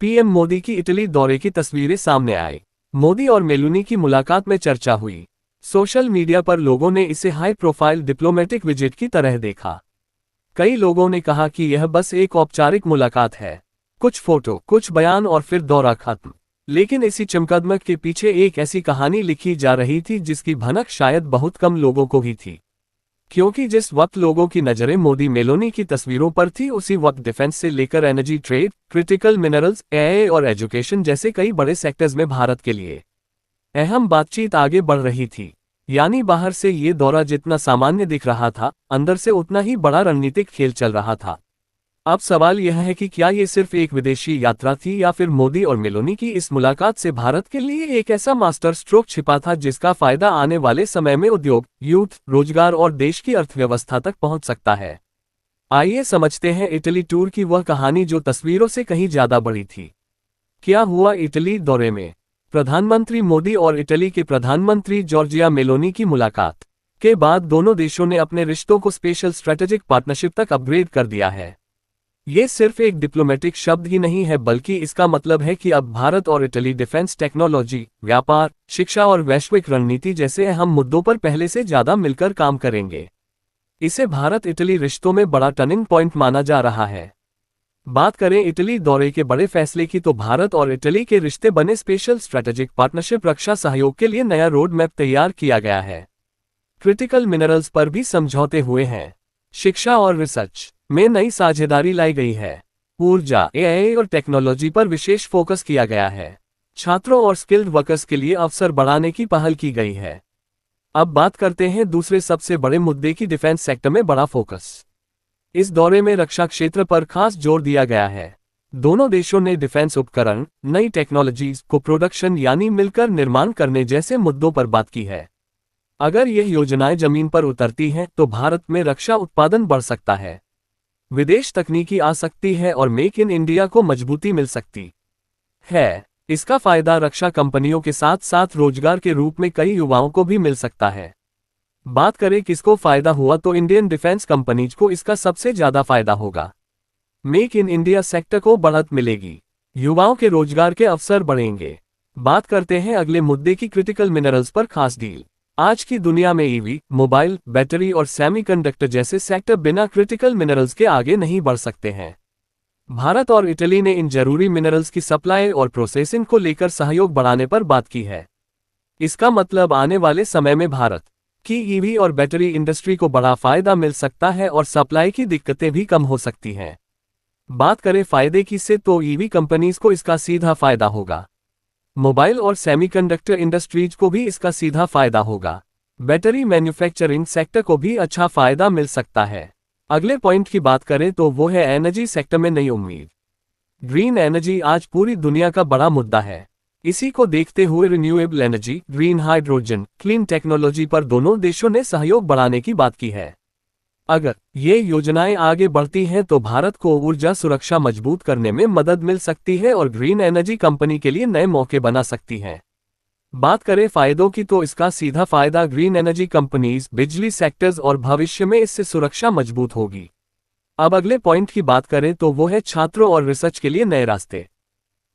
PM Modi की Italy दौरे की तस्वीरें सामने आई। मोदी और मेलोनी की मुलाकात में चर्चा हुई। सोशल मीडिया पर लोगों ने इसे हाई प्रोफाइल डिप्लोमेटिक विजिट की तरह देखा। कई लोगों ने कहा कि यह बस एक औपचारिक मुलाकात है, कुछ फोटो, कुछ बयान और फिर दौरा खत्म। लेकिन इसी चमकदमक के पीछे एक ऐसी कहानी लिखी जा रही थी जिसकी भनक शायद बहुत कम लोगों को ही थी। क्योंकि जिस वक्त लोगों की नज़रें मोदी मेलोनी की तस्वीरों पर थी, उसी वक्त डिफेंस से लेकर energy, trade, critical minerals, AI और एजुकेशन जैसे कई बड़े सेक्टर्स में भारत के लिए अहम बातचीत आगे बढ़ रही थी। यानी बाहर से ये दौरा जितना सामान्य दिख रहा था, अंदर से उतना ही बड़ा रणनीतिक खेल चल रहा था। अब सवाल यह है कि क्या ये सिर्फ एक विदेशी यात्रा थी या फिर मोदी और मेलोनी की इस मुलाकात से भारत के लिए एक ऐसा मास्टर स्ट्रोक छिपा था जिसका फायदा आने वाले समय में उद्योग, यूथ, रोजगार और देश की अर्थव्यवस्था तक पहुंच सकता है। आइए समझते हैं इटली टूर की वह कहानी जो तस्वीरों से कहीं ज्यादा बड़ी थी। क्या हुआ इटली दौरे में? प्रधानमंत्री मोदी और इटली के प्रधानमंत्री जॉर्जिया मेलोनी की मुलाकात के बाद दोनों देशों ने अपने रिश्तों को स्पेशल स्ट्रेटेजिक पार्टनरशिप तक अपग्रेड कर दिया है। ये सिर्फ एक डिप्लोमेटिक शब्द ही नहीं है, बल्कि इसका मतलब है कि अब भारत और इटली डिफेंस, टेक्नोलॉजी, व्यापार, शिक्षा और वैश्विक रणनीति जैसे अहम मुद्दों पर पहले से ज्यादा मिलकर काम करेंगे। इसे भारत इटली रिश्तों में बड़ा टर्निंग पॉइंट माना जा रहा है। बात करें इटली दौरे के बड़े फैसले की, तो भारत और इटली के रिश्ते बने स्पेशल स्ट्रेटेजिक पार्टनरशिप, रक्षा सहयोग के लिए नया रोड मैप तैयार किया गया है। क्रिटिकल मिनरल्स पर भी समझौते हुए हैं। शिक्षा और रिसर्च में नई साझेदारी लाई गई है। ऊर्जा, एआई और टेक्नोलॉजी पर विशेष फोकस किया गया है। छात्रों और स्किल्ड वर्कर्स के लिए अवसर बढ़ाने की पहल की गई है। अब बात करते हैं दूसरे सबसे बड़े मुद्दे की, डिफेंस सेक्टर में बड़ा फोकस। इस दौरे में रक्षा क्षेत्र पर खास जोर दिया गया है। दोनों देशों ने डिफेंस उपकरण, नई टेक्नोलॉजीज को प्रोडक्शन यानी मिलकर निर्माण करने जैसे मुद्दों पर बात की है। अगर यह योजनाएं जमीन पर उतरती हैं तो भारत में रक्षा उत्पादन बढ़ सकता है, विदेश तकनीकी आ सकती है और मेक इन इंडिया को मजबूती मिल सकती है। इसका फायदा रक्षा कंपनियों के साथ साथ रोजगार के रूप में कई युवाओं को भी मिल सकता है। बात करें किसको फायदा हुआ, तो इंडियन डिफेंस कंपनीज को इसका सबसे ज्यादा फायदा होगा। मेक इन इंडिया सेक्टर को बढ़त मिलेगी, युवाओं के रोजगार के अवसर बढ़ेंगे। बात करते हैं अगले मुद्दे की, क्रिटिकल मिनरल्स पर खास डील। आज की दुनिया में ईवी, मोबाइल, बैटरी और सेमीकंडक्टर जैसे सेक्टर बिना क्रिटिकल मिनरल्स के आगे नहीं बढ़ सकते हैं। भारत और इटली ने इन जरूरी मिनरल्स की सप्लाई और प्रोसेसिंग को लेकर सहयोग बढ़ाने पर बात की है। इसका मतलब आने वाले समय में भारत की ईवी और बैटरी इंडस्ट्री को बड़ा फायदा मिल सकता है और सप्लाई की दिक्कतें भी कम हो सकती हैं। बात करें फायदे की से, तो ईवी कंपनीज को इसका सीधा फायदा होगा। मोबाइल और सेमीकंडक्टर इंडस्ट्रीज को भी इसका सीधा फायदा होगा। बैटरी मैन्युफैक्चरिंग सेक्टर को भी अच्छा फायदा मिल सकता है। अगले पॉइंट की बात करें तो वो है एनर्जी सेक्टर में नई उम्मीद। ग्रीन एनर्जी आज पूरी दुनिया का बड़ा मुद्दा है। इसी को देखते हुए renewable energy, green hydrogen, clean technology पर दोनों देशों ने सहयोग बढ़ाने की बात की है। अगर ये योजनाएं आगे बढ़ती हैं तो भारत को ऊर्जा सुरक्षा मजबूत करने में मदद मिल सकती है और ग्रीन एनर्जी कंपनी के लिए नए मौके बना सकती हैं। बात करें फायदों की, तो इसका सीधा फायदा ग्रीन एनर्जी कंपनीज, बिजली सेक्टर्स और भविष्य में इससे सुरक्षा मजबूत होगी। अब अगले पॉइंट की बात करें तो वो है छात्रों और रिसर्च के लिए नए रास्ते।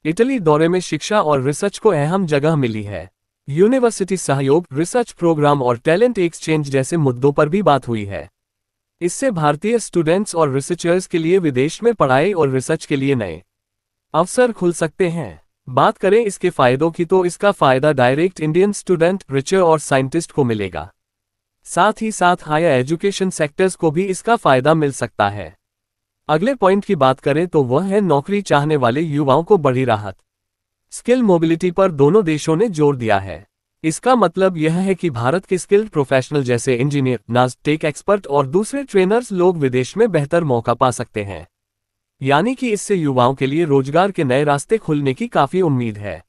इटली दौरे में शिक्षा और रिसर्च को अहम जगह मिली है। यूनिवर्सिटी सहयोग, रिसर्च प्रोग्राम और टैलेंट एक्सचेंज जैसे मुद्दों पर भी बात हुई है। इससे भारतीय स्टूडेंट्स और रिसर्चर्स के लिए विदेश में पढ़ाई और रिसर्च के लिए नए अवसर खुल सकते हैं। बात करें इसके फायदों की, तो इसका फायदा डायरेक्ट इंडियन स्टूडेंट, रिसर्चर और साइंटिस्ट को मिलेगा। साथ ही साथ हायर एजुकेशन सेक्टर्स को भी इसका फायदा मिल सकता है। अगले पॉइंट की बात करें तो वह है नौकरी चाहने वाले युवाओं को बड़ी राहत। स्किल मोबिलिटी पर दोनों देशों ने जोर दिया है। इसका मतलब यह है कि भारत के स्किल्ड प्रोफेशनल जैसे इंजीनियर, नर्स, टेक एक्सपर्ट और दूसरे ट्रेनर्स लोग विदेश में बेहतर मौका पा सकते हैं। यानी कि इससे युवाओं के लिए रोजगार के नए रास्ते खुलने की काफी उम्मीद है।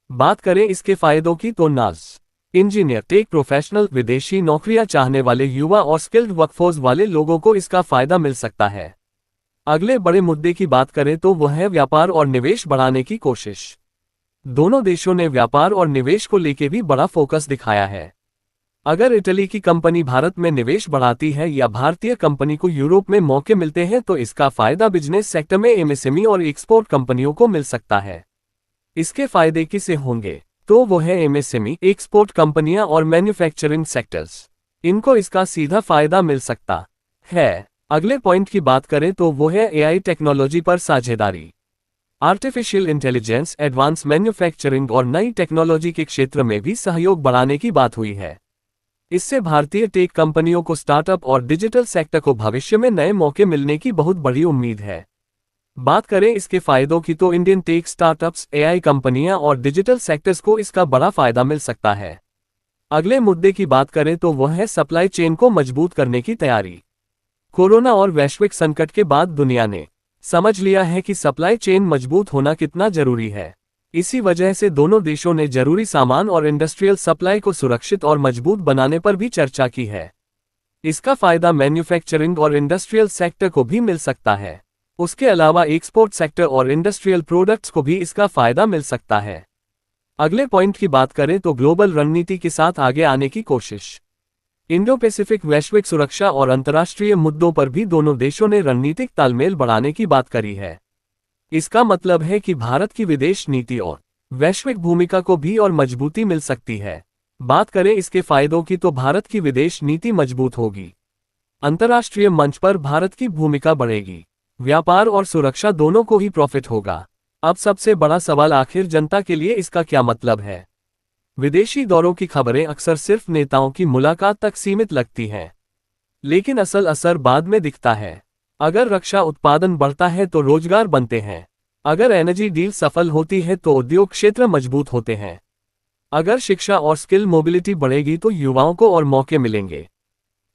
बात करें इसके फायदों की, तो नर्स, इंजीनियर, टेक प्रोफेशनल, विदेशी नौकरियां चाहने वाले युवा और स्किल्ड वर्कफोर्स वाले लोगों को इसका फायदा मिल सकता है। अगले बड़े मुद्दे की बात करें तो वह है व्यापार और निवेश बढ़ाने की कोशिश। दोनों देशों ने व्यापार और निवेश को लेकर भी बड़ा फोकस दिखाया है। अगर इटली की कंपनी भारत में निवेश बढ़ाती है या भारतीय कंपनी को यूरोप में मौके मिलते हैं तो इसका फायदा बिजनेस सेक्टर में एमएसएमई और एक्सपोर्ट कंपनियों को मिल सकता है। इसके फायदे किसे होंगे? तो वो है एमएसएमई, एक्सपोर्ट कंपनियां और मैन्युफैक्चरिंग सेक्टर्स। इनको इसका सीधा फायदा मिल सकता है। अगले पॉइंट की बात करें तो वो है एआई टेक्नोलॉजी पर साझेदारी। आर्टिफिशियल इंटेलिजेंस, एडवांस मैन्युफैक्चरिंग और नई टेक्नोलॉजी के क्षेत्र में भी सहयोग बढ़ाने की बात हुई है। इससे भारतीय टेक कंपनियों को स्टार्टअप और डिजिटल सेक्टर को भविष्य में नए मौके मिलने की बहुत बड़ी उम्मीद है। बात करें इसके फायदों की तो इंडियन टेक स्टार्टअप्स, एआई कंपनियां और डिजिटल सेक्टर्स को इसका बड़ा फायदा मिल सकता है। अगले मुद्दे की बात करें तो वह है सप्लाई चेन को मजबूत करने की तैयारी। कोरोना और वैश्विक संकट के बाद दुनिया ने समझ लिया है कि सप्लाई चेन मजबूत होना कितना जरूरी है। इसी वजह से दोनों देशों ने जरूरी सामान और इंडस्ट्रियल सप्लाई को सुरक्षित और मजबूत बनाने पर भी चर्चा की है। इसका फायदा मैन्युफैक्चरिंग और इंडस्ट्रियल सेक्टर को भी मिल सकता है। उसके अलावा एक्सपोर्ट सेक्टर और इंडस्ट्रियल प्रोडक्ट्स को भी इसका फायदा मिल सकता है। अगले पॉइंट की बात करें तो ग्लोबल रणनीति के साथ आगे आने की कोशिश। इंडो पैसिफिक, वैश्विक सुरक्षा और अंतर्राष्ट्रीय मुद्दों पर भी दोनों देशों ने रणनीतिक तालमेल बढ़ाने की बात करी है। इसका मतलब है कि भारत की विदेश नीति और वैश्विक भूमिका को भी और मजबूती मिल सकती है। बात करें इसके फायदों की तो भारत की विदेश नीति मजबूत होगी। अंतर्राष्ट्रीय मंच पर भारत की भूमिका बढ़ेगी। व्यापार और सुरक्षा दोनों को ही प्रॉफिट होगा। अब सबसे बड़ा सवाल आखिर जनता के लिए इसका क्या मतलब है? विदेशी दौरों की खबरें अक्सर सिर्फ नेताओं की मुलाकात तक सीमित लगती हैं, लेकिन असल असर बाद में दिखता है। अगर रक्षा उत्पादन बढ़ता है तो रोजगार बनते हैं। अगर एनर्जी डील सफल होती है तो उद्योग क्षेत्र मजबूत होते हैं। अगर शिक्षा और स्किल मोबिलिटी बढ़ेगी तो युवाओं को और मौके मिलेंगे।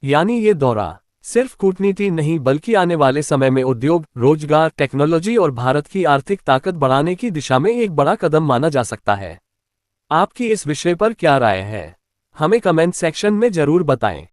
यानी ये दौरा सिर्फ कूटनीति नहीं बल्कि आने वाले समय में उद्योग, रोजगार, टेक्नोलॉजी और भारत की आर्थिक ताकत बढ़ाने की दिशा में एक बड़ा कदम माना जा सकता है। आपकी इस विषय पर क्या राय है? हमें कमेंट सेक्शन में जरूर बताएं।